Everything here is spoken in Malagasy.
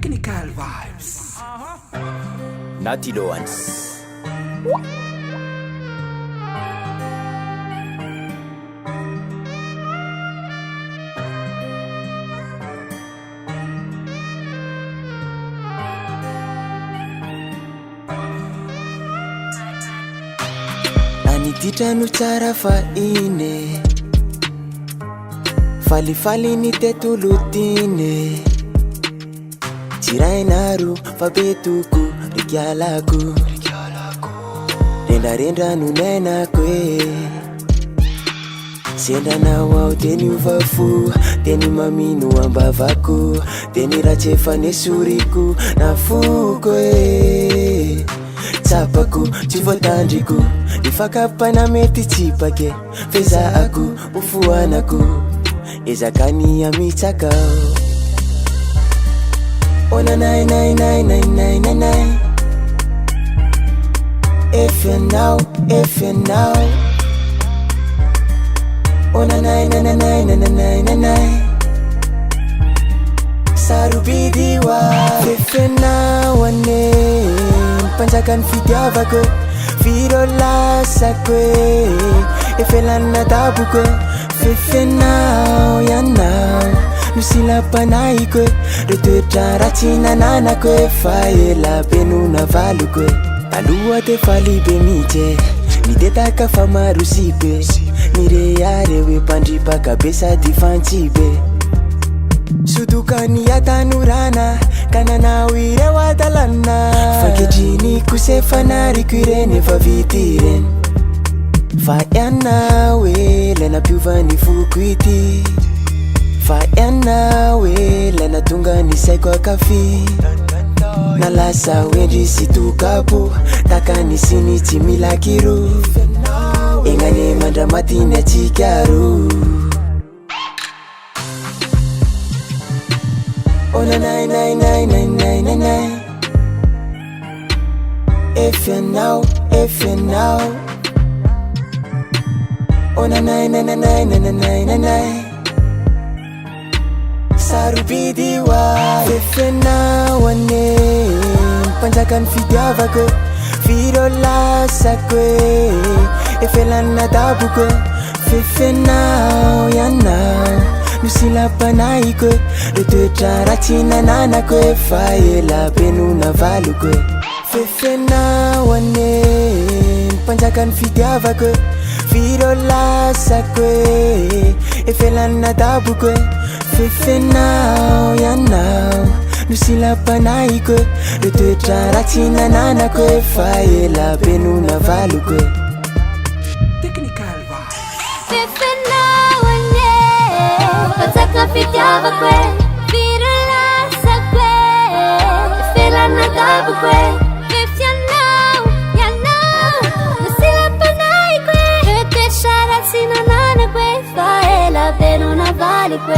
Technical vibes. Naughty ones. Aniditra tsara fa ine Falifaly ny tetolo tine Tsirainaro fa betoko rikialako Rendrarendra no nainako Sendranao ao teny uvafo Teny mamino ambavako Teny ratsefa nesoriko nafoko Tsapako tsy voatandriko Ifakapana mety tsipake Fezahako ufuanako Ezakani amitsakao Ona nai nai nai nai nai nai nai If you know Ona nai nai nai nai nai nai nai nai Sarubidiwa If you know Panjakan fitiavako Viro lasako Efelana tabuko Fefenao yanao Nusilapanaiko Retoetra ratsy nananako Fa ela be no navaloko Aloha te falibe mihitsy Midetaka fa maro sibe Mireare hoe mpandripaka be sady fantsibe Sutuka ni atanorana Kananao ireo adalana Faketrini kosefanariko ireny efa vity ireny Fa ianao lena piovany foko ity Fa ianao lena tonga ny saiko akafi Nalasa hoendry sy tokapo Takany siny tsy mila kiro Egnane mandramatiny atsikaro Ona nai nai nai nai nai nai nai If you know Ona nai nai nai nai nai nai nai nai Sarubidiwa Fefenao Panjakan fitiavako Viro lasako Efelana tabuko Fefenao yanao Nusilapanaiko Retoetra ratsy nananako Fa ela be no navaloko Fefenao Panjakan fitiavako Viro lasako Efelana tabuko Fefenao yanao Nusilapanaiko Retoetra ratsy nananako Fa ela be no navaloko Technical vibes. Fefenao Panjakan fitiavako Viro lasako Efelana tabuko Fefenao yanao Nusilapanaiko Retoetra ratsy nananako Fa ela be no navaloko